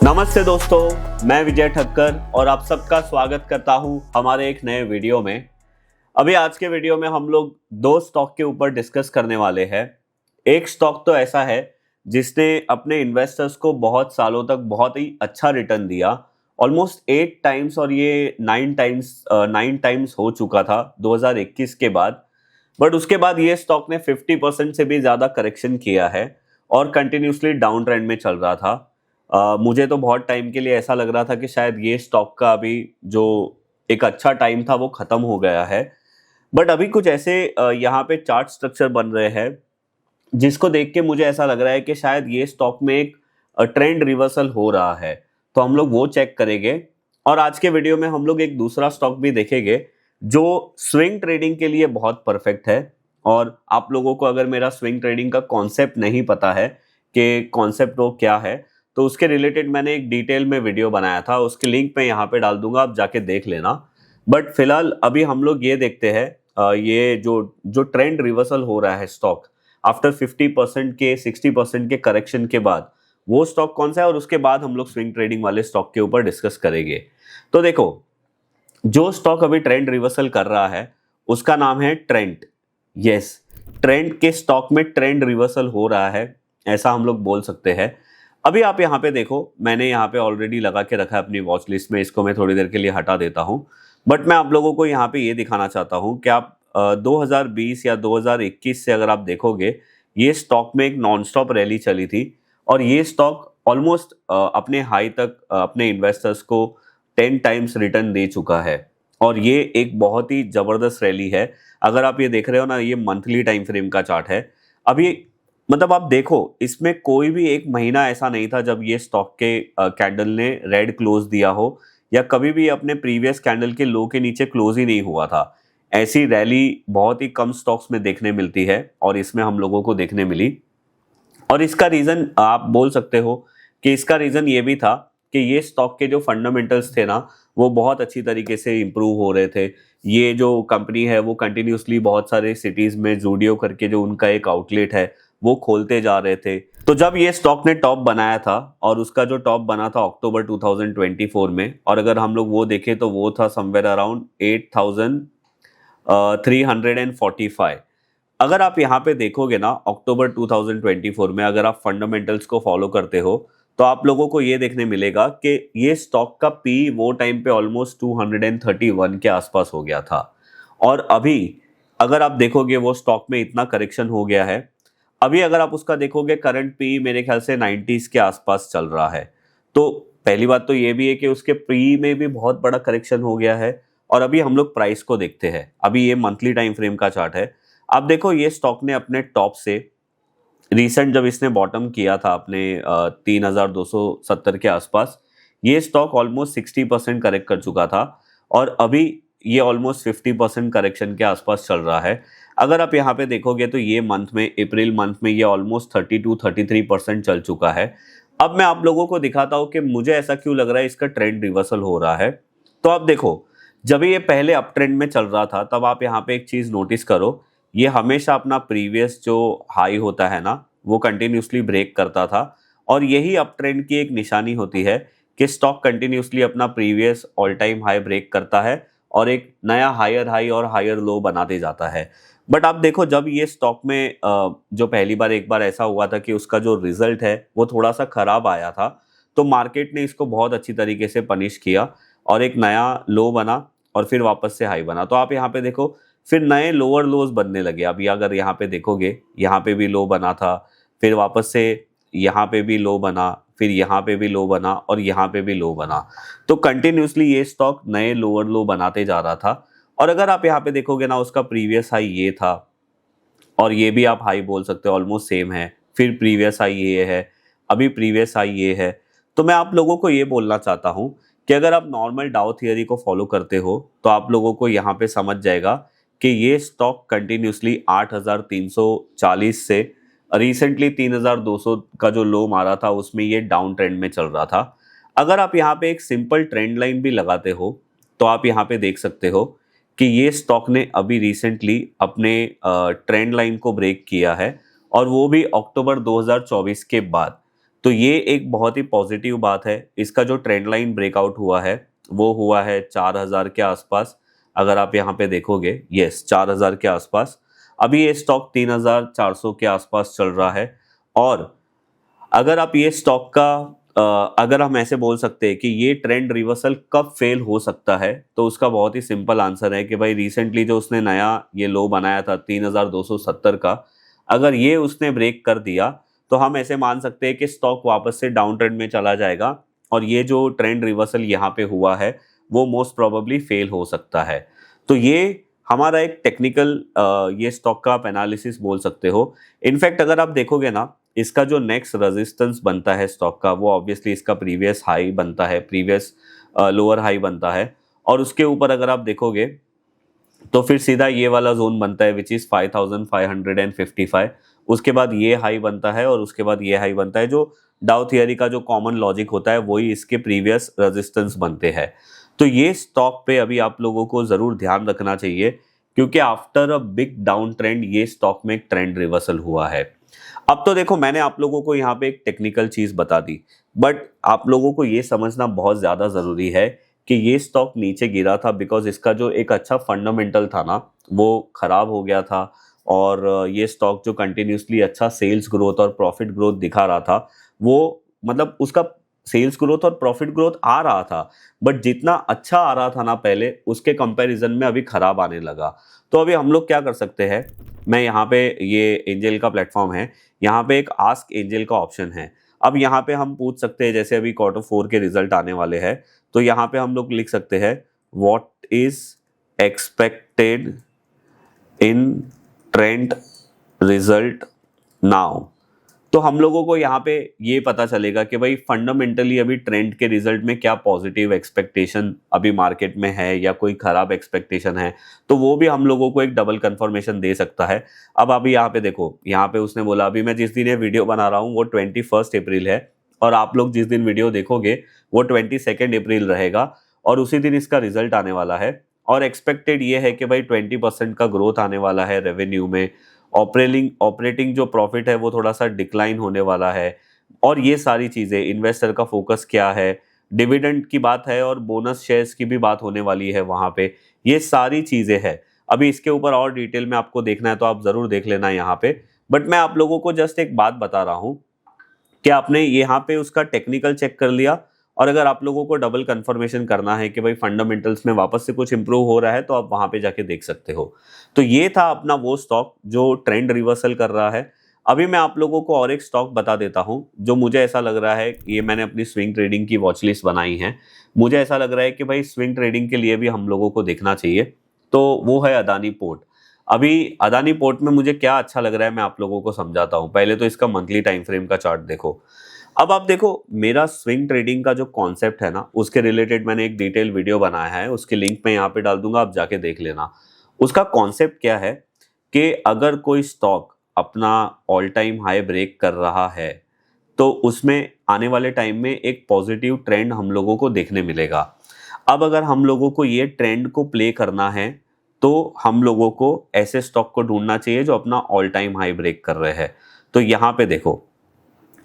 नमस्ते दोस्तों, मैं विजय ठक्कर और आप सबका स्वागत करता हूं हमारे एक नए वीडियो में। अभी आज के वीडियो में हम लोग दो स्टॉक के ऊपर डिस्कस करने वाले हैं। एक स्टॉक तो ऐसा है जिसने अपने इन्वेस्टर्स को बहुत सालों तक बहुत ही अच्छा रिटर्न दिया, ऑलमोस्ट 8 टाइम्स, और ये 9 टाइम्स हो चुका था 2021 के बाद। बट उसके बाद ये स्टॉक ने 50% से भी ज़्यादा करेक्शन किया है और कंटिन्यूसली डाउन ट्रेंड में चल रहा था। मुझे तो बहुत टाइम के लिए ऐसा लग रहा था कि शायद ये स्टॉक का अभी जो एक अच्छा टाइम था वो खत्म हो गया है। बट अभी कुछ ऐसे यहाँ पे चार्ट स्ट्रक्चर बन रहे हैं जिसको देख के मुझे ऐसा लग रहा है कि शायद ये स्टॉक में एक ट्रेंड रिवर्सल हो रहा है। तो हम लोग वो चेक करेंगे और आज के वीडियो में हम लोग एक दूसरा स्टॉक भी देखेंगे जो स्विंग ट्रेडिंग के लिए बहुत परफेक्ट है। और आप लोगों को अगर मेरा स्विंग ट्रेडिंग का कॉन्सेप्ट नहीं पता है कि कॉन्सेप्ट वो क्या है, तो उसके रिलेटेड मैंने एक डिटेल में वीडियो बनाया था, उसकी लिंक मैं यहाँ पे डाल दूंगा, आप जाके देख लेना। बट फिलहाल अभी हम लोग ये देखते हैं ये जो जो ट्रेंड रिवर्सल हो रहा है स्टॉक आफ्टर 50% के 60% के करेक्शन के बाद, वो स्टॉक कौन सा है, और उसके बाद हम लोग स्विंग ट्रेडिंग वाले स्टॉक के ऊपर डिस्कस करेंगे। तो देखो, जो स्टॉक अभी ट्रेंड रिवर्सल कर रहा है उसका नाम है ट्रेंड। यस, ट्रेंड के स्टॉक में ट्रेंड रिवर्सल हो रहा है, ऐसा हम लोग बोल सकते हैं। अभी आप यहाँ पे देखो, मैंने यहाँ पे ऑलरेडी लगा के रखा है अपनी वॉच लिस्ट में, इसको मैं थोड़ी देर के लिए हटा देता हूँ। बट मैं आप लोगों को यहाँ पे ये दिखाना चाहता हूँ कि आप 2020 या 2021 से अगर आप देखोगे, ये स्टॉक में एक नॉन स्टॉप रैली चली थी और ये स्टॉक ऑलमोस्ट अपने हाई तक अपने इन्वेस्टर्स को 10 टाइम्स रिटर्न दे चुका है। और ये एक बहुत ही जबरदस्त रैली है। अगर आप ये देख रहे हो ना, ये मंथली टाइम फ्रेम का चार्ट है। अभी मतलब आप देखो, इसमें कोई भी एक महीना ऐसा नहीं था जब ये स्टॉक के कैंडल ने रेड क्लोज दिया हो, या कभी भी अपने प्रीवियस कैंडल के लो के नीचे क्लोज ही नहीं हुआ था। ऐसी रैली बहुत ही कम स्टॉक्स में देखने मिलती है और इसमें हम लोगों को देखने मिली। और इसका रीजन आप बोल सकते हो कि इसका रीजन ये भी था कि ये स्टॉक के जो फंडामेंटल्स थे ना, वो बहुत अच्छी तरीके से इंप्रूव हो रहे थे। ये जो कंपनी है वो कंटिन्यूसली बहुत सारे सिटीज में जूडियो करके जो उनका एक आउटलेट है वो खोलते जा रहे थे। तो जब ये स्टॉक ने टॉप बनाया था, और उसका जो टॉप बना था अक्टूबर 2024 में, और अगर हम लोग वो देखें तो वो था समवेयर अराउंड 8345। अगर आप यहाँ पे देखोगे ना, अक्टूबर 2024 में अगर आप फंडामेंटल्स को फॉलो करते हो तो आप लोगों को ये देखने मिलेगा कि ये स्टॉक का पी वो टाइम पे ऑलमोस्ट 231 के आसपास हो गया था। और अभी अगर आप देखोगे वो स्टॉक में इतना करेक्शन हो गया है। अभी अगर आप उसका देखोगे, करंट पी मेरे ख्याल से 90s के आसपास चल रहा है। तो पहली बात तो ये भी है कि उसके पी में भी बहुत बड़ा करेक्शन हो गया है। और अभी हम लोग प्राइस को देखते हैं। अभी ये मंथली टाइम फ्रेम का चार्ट है। आप देखो, ये स्टॉक ने अपने टॉप से रिसेंट जब इसने बॉटम किया था अपने 3270 के आसपास, ये स्टॉक ऑलमोस्ट 60% करेक्ट कर चुका था और अभी ये ऑलमोस्ट 50% करेक्शन के आसपास चल रहा है। अगर आप यहाँ पे देखोगे तो ये मंथ में, अप्रैल मंथ में, ये ऑलमोस्ट 32-33% चल चुका है। अब मैं आप लोगों को दिखाता हूँ कि मुझे ऐसा क्यों लग रहा है इसका ट्रेंड रिवर्सल हो रहा है। तो आप देखो, जब ये पहले अप ट्रेंड में चल रहा था तब आप यहाँ पे एक चीज़ नोटिस करो, ये हमेशा अपना प्रीवियस जो हाई होता है ना, वो कंटिन्यूसली ब्रेक करता था। और यही अप ट्रेंड की एक निशानी होती है कि स्टॉक कंटिन्यूसली अपना previous all time high break करता है और एक नया हायर हाई और हायर लो बनाते जाता है। बट आप देखो, जब ये स्टॉक में जो पहली बार एक बार ऐसा हुआ था कि उसका जो रिजल्ट है वो थोड़ा सा खराब आया था, तो मार्केट ने इसको बहुत अच्छी तरीके से पनिश किया और एक नया लो बना और फिर वापस से हाई बना। तो आप यहाँ पे देखो, फिर नए लोअर लोज बनने लगे। अभी अगर यहाँ पे देखोगे, यहाँ पे भी लो बना था, फिर वापस से यहाँ पे भी लो बना, फिर यहाँ पे भी लो बना और यहाँ पे भी लो बना। तो कंटिन्यूसली ये स्टॉक नए लोअर लो बनाते जा रहा था। और अगर आप यहाँ पे देखोगे ना, उसका प्रीवियस हाई ये था और ये भी आप हाई बोल सकते हो, ऑलमोस्ट सेम है। फिर प्रीवियस हाई ये है, अभी प्रीवियस हाई ये है। तो मैं आप लोगों को ये बोलना चाहता हूँ कि अगर आप नॉर्मल डाउ थियरी को फॉलो करते हो तो आप लोगों को यहाँ पे समझ जाएगा कि ये स्टॉक कंटिन्यूसली 8340 से रिसेंटली 3200 का जो लो मारा था उसमें ये डाउन ट्रेंड में चल रहा था। अगर आप यहाँ पे एक सिंपल ट्रेंड लाइन भी लगाते हो तो आप यहाँ पे देख सकते हो कि ये स्टॉक ने अभी रिसेंटली अपने ट्रेंड लाइन को ब्रेक किया है, और वो भी अक्टूबर 2024 के बाद। तो ये एक बहुत ही पॉजिटिव बात है। इसका जो ट्रेंड लाइन ब्रेकआउट हुआ है वो हुआ है 4000 के आसपास। अगर आप यहाँ पे देखोगे, यस 4000 के आसपास। अभी ये स्टॉक 3400 के आसपास चल रहा है। और अगर आप ये स्टॉक का अगर हम ऐसे बोल सकते हैं कि ये ट्रेंड रिवर्सल कब फेल हो सकता है, तो उसका बहुत ही सिंपल आंसर है कि भाई रिसेंटली जो उसने नया ये लो बनाया था 3270 का, अगर ये उसने ब्रेक कर दिया तो हम ऐसे मान सकते हैं कि स्टॉक वापस से डाउन ट्रेंड में चला जाएगा और ये जो ट्रेंड रिवर्सल यहाँ पे हुआ है वो मोस्ट प्रोबेबली फेल हो सकता है। तो ये हमारा एक टेक्निकल ये स्टॉक का आप एनालिसिस बोल सकते हो। इनफैक्ट अगर आप देखोगे ना, इसका जो नेक्स्ट रेजिस्टेंस बनता है स्टॉक का, वो ऑब्वियसली इसका प्रीवियस हाई बनता है, प्रीवियस लोअर हाई बनता है। और उसके ऊपर अगर आप देखोगे तो फिर सीधा ये वाला जोन बनता है विच इज 5555। उसके बाद ये हाई बनता है और उसके बाद ये हाई बनता है। जो डाउ थियरी का जो कॉमन लॉजिक होता है वही इसके प्रीवियस रेजिस्टेंस बनते हैं। तो ये स्टॉक पे अभी आप लोगों को जरूर ध्यान रखना चाहिए, क्योंकि after a big down trend ये स्टॉक में एक ट्रेंड रिवर्सल हुआ है। अब तो देखो, मैंने आप लोगों को यहाँ पे एक टेक्निकल चीज बता दी, बट आप लोगों को ये समझना बहुत ज्यादा जरूरी है कि ये स्टॉक नीचे गिरा था बिकॉज इसका जो एक अच्छा फंडामेंटल था ना वो खराब हो गया था। और ये स्टॉक जो कंटिन्यूसली अच्छा सेल्स ग्रोथ और प्रॉफिट ग्रोथ दिखा रहा था, वो मतलब उसका सेल्स ग्रोथ और प्रॉफिट ग्रोथ आ रहा था, बट जितना अच्छा आ रहा था ना पहले, उसके कंपैरिजन में अभी खराब आने लगा। तो अभी हम लोग क्या कर सकते हैं, मैं यहाँ पे, ये एंजल का प्लेटफॉर्म है, यहाँ पे एक आस्क एंजल का ऑप्शन है। अब यहाँ पे हम पूछ सकते हैं, जैसे अभी Q4 के रिजल्ट आने वाले हैं, तो यहाँ पे हम लोग लिख सकते हैं what is expected in trend result now. तो हम लोगों को यहाँ पे ये पता चलेगा कि भाई फंडामेंटली अभी ट्रेंड के रिजल्ट में क्या पॉजिटिव एक्सपेक्टेशन अभी मार्केट में है या कोई खराब एक्सपेक्टेशन है। तो वो भी हम लोगों को एक डबल कंफर्मेशन दे सकता है। अब अभी यहाँ पे देखो, यहाँ पे उसने बोला, अभी मैं जिस दिन ये वीडियो बना रहा हूँ वो 21 अप्रैल है, और आप लोग जिस दिन वीडियो देखोगे वो 22 अप्रैल रहेगा, और उसी दिन इसका रिजल्ट आने वाला है। और एक्सपेक्टेड ये है कि भाई 20% का ग्रोथ आने वाला है रेवेन्यू में। ऑपरेटिंग जो प्रॉफिट है वो थोड़ा सा डिक्लाइन होने वाला है। और ये सारी चीज़ें, इन्वेस्टर का फोकस क्या है, डिविडेंड की बात है, और बोनस शेयर्स की भी बात होने वाली है वहाँ पे। ये सारी चीज़ें हैं। अभी इसके ऊपर और डिटेल में आपको देखना है तो आप ज़रूर देख लेना यहाँ पे। बट मैं आप लोगों को जस्ट एक बात बता रहा हूँ कि आपने यहाँ पे उसका टेक्निकल चेक कर लिया, और अगर आप लोगों को डबल कंफर्मेशन करना है कि भाई फंडामेंटल्स में वापस से कुछ इंप्रूव हो रहा है, तो आप वहां पे जाके देख सकते हो। तो ये था अपना वो स्टॉक जो ट्रेंड रिवर्सल कर रहा है। अभी मैं आप लोगों को और एक स्टॉक बता देता हूं जो मुझे ऐसा लग रहा है, ये मैंने अपनी स्विंग ट्रेडिंग की वॉच लिस्ट बनाई है, मुझे ऐसा लग रहा है कि भाई स्विंग ट्रेडिंग के लिए भी हम लोगों को देखना चाहिए। तो वो है अदानी पोर्ट। अभी अदानी पोर्ट में मुझे क्या अच्छा लग रहा है मैं आप लोगों को समझाता हूं। पहले तो इसका मंथली टाइम फ्रेम का चार्ट देखो। अब आप देखो, मेरा स्विंग ट्रेडिंग का जो कॉन्सेप्ट है ना, उसके रिलेटेड मैंने एक डिटेल वीडियो बनाया है, उसकी लिंक मैं यहाँ पे डाल दूंगा, आप जाके देख लेना। उसका कॉन्सेप्ट क्या है कि अगर कोई स्टॉक अपना ऑल टाइम हाई ब्रेक कर रहा है तो उसमें आने वाले टाइम में एक पॉजिटिव ट्रेंड हम लोगों को देखने मिलेगा। अब अगर हम लोगों को ये ट्रेंड को प्ले करना है तो हम लोगों को ऐसे स्टॉक को ढूंढना चाहिए जो अपना ऑल टाइम हाई ब्रेक कर रहे हैं। तो यहाँ पे देखो,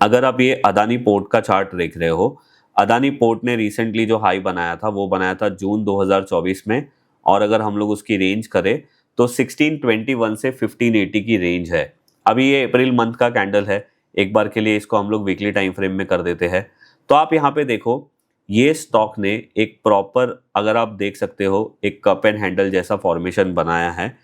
अगर आप ये अदानी पोर्ट का चार्ट देख रहे हो, अदानी पोर्ट ने रिसेंटली जो हाई बनाया था वो बनाया था जून 2024 में, और अगर हम लोग उसकी रेंज करें तो 1621 से 1580 की रेंज है। अभी ये अप्रैल मंथ का कैंडल है, एक बार के लिए इसको हम लोग वीकली टाइम फ्रेम में कर देते हैं। तो आप यहाँ पे देखो, ये स्टॉक ने एक प्रॉपर, अगर आप देख सकते हो, एक कप एंड हैंडल जैसा फॉर्मेशन बनाया है।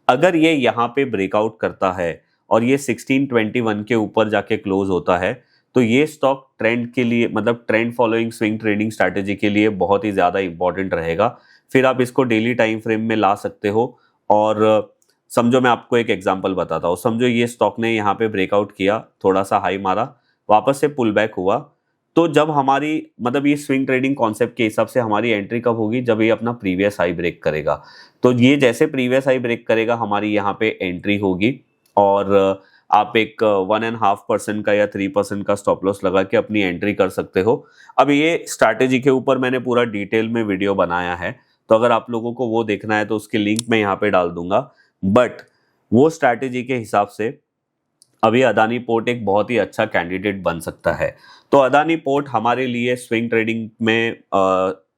अगर ये यहाँ पे ब्रेकआउट करता है और ये 1621 के ऊपर जाके क्लोज होता है, तो ये स्टॉक ट्रेंड के लिए, मतलब trend following swing trading strategy के लिए बहुत ही ज़्यादा इंपॉर्टेंट रहेगा। फिर आप इसको डेली टाइम फ्रेम में ला सकते हो। और समझो, मैं आपको एक एग्जांपल बताता हूँ। समझो ये स्टॉक ने यहाँ पे ब्रेकआउट किया, थोड़ा सा हाई मारा, वापस से पुल बैक हुआ, तो जब हमारी, मतलब ये स्विंग ट्रेडिंग कॉन्सेप्ट के हिसाब से हमारी एंट्री कब होगी, जब ये अपना प्रीवियस हाई ब्रेक करेगा। तो ये जैसे प्रीवियस हाई ब्रेक करेगा, हमारी यहाँ पे एंट्री होगी, और आप एक 1.5% का या 3% का स्टॉप लॉस लगा के अपनी एंट्री कर सकते हो। अब ये स्ट्रैटेजी के ऊपर मैंने पूरा डिटेल में वीडियो बनाया है, तो अगर आप लोगों को वो देखना है तो उसकी लिंक मैं यहाँ पे डाल दूंगा। बट वो स्ट्रैटेजी के हिसाब से अभी अदानी पोर्ट एक बहुत ही अच्छा कैंडिडेट बन सकता है। तो अदानी पोर्ट हमारे लिए स्विंग ट्रेडिंग में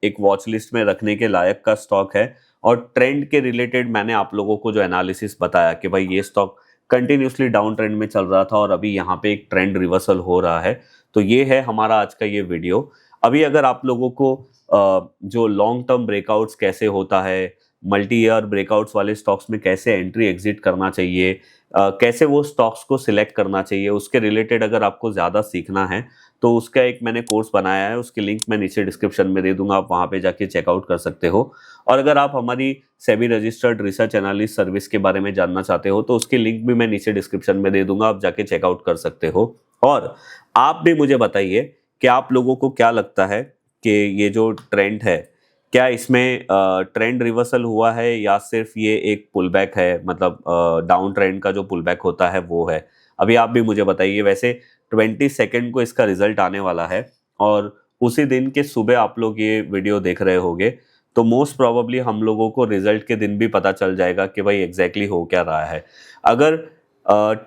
एक वॉच लिस्ट में रखने के लायक का स्टॉक है। और ट्रेंड के रिलेटेड मैंने आप लोगों को जो एनालिसिस बताया कि भाई ये स्टॉक कंटिन्यूसली डाउन ट्रेंड में चल रहा था और अभी यहाँ पे एक ट्रेंड रिवर्सल हो रहा है। तो ये है हमारा आज का ये वीडियो। अभी अगर आप लोगों को जो लॉन्ग टर्म ब्रेकआउट्स कैसे होता है, मल्टी ईयर ब्रेकआउट्स वाले स्टॉक्स में कैसे एंट्री एग्जिट करना चाहिए, कैसे वो स्टॉक्स को सिलेक्ट करना चाहिए, उसके रिलेटेड अगर आपको ज़्यादा सीखना है तो उसका एक मैंने कोर्स बनाया है, उसकी लिंक मैं नीचे डिस्क्रिप्शन में दे दूंगा, आप वहाँ पे जाके चेकआउट कर सकते हो। और अगर आप हमारी SEBI registered research analyst service के बारे में जानना चाहते हो तो उसकी लिंक भी मैं नीचे डिस्क्रिप्शन में दे दूंगा, आप जाके चेकआउट कर सकते हो। और आप भी मुझे बताइए कि आप लोगों को क्या लगता है कि ये जो ट्रेंड है, क्या इसमें ट्रेंड रिवर्सल हुआ है या सिर्फ ये एक पुलबैक है, मतलब डाउन ट्रेंड का जो पुलबैक होता है वो है। अभी आप भी मुझे बताइए। वैसे 22 को इसका रिजल्ट आने वाला है और उसी दिन के सुबह आप लोग ये वीडियो देख रहे होंगे, तो मोस्ट प्रोबेबली हम लोगों को रिजल्ट के दिन भी पता चल जाएगा कि भाई एग्जैक्टली हो क्या रहा है। अगर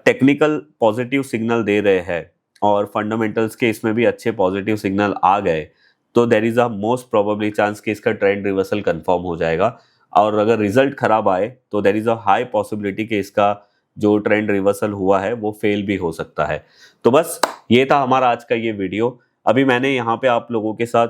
टेक्निकल पॉजिटिव सिग्नल दे रहे हैं और फंडामेंटल्स के इसमें भी अच्छे पॉजिटिव सिग्नल आ गए तो there is a most probably chance कि इसका ट्रेंड रिवर्सल कंफर्म हो जाएगा। और अगर रिजल्ट खराब आए तो there is a high possibility कि इसका जो ट्रेंड रिवर्सल हुआ है वो फेल भी हो सकता है। तो बस ये था हमारा आज का ये वीडियो। अभी मैंने यहाँ पे आप लोगों के साथ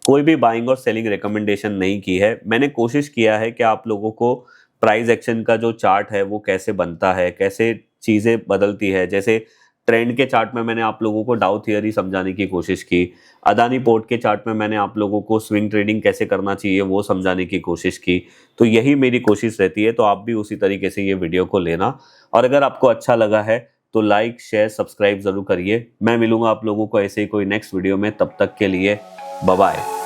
कोई भी बाइंग और सेलिंग रिकमेंडेशन नहीं की है। मैंने कोशिश किया है कि आप लोगों को प्राइस एक्शन का जो चार्ट है वो कैसे बनता है, कैसे चीज़ें बदलती है। जैसे ट्रेंड के चार्ट में मैंने आप लोगों को डाउ थियरी समझाने की कोशिश की, अदानी पोर्ट के चार्ट में मैंने आप लोगों को स्विंग ट्रेडिंग कैसे करना चाहिए वो समझाने की कोशिश की। तो यही मेरी कोशिश रहती है, तो आप भी उसी तरीके से ये वीडियो को लेना। और अगर आपको अच्छा लगा है तो लाइक शेयर सब्सक्राइब ज़रूर करिए। मैं मिलूंगा आप लोगों को ऐसे ही कोई नेक्स्ट वीडियो में, तब तक के लिए बाय बाय।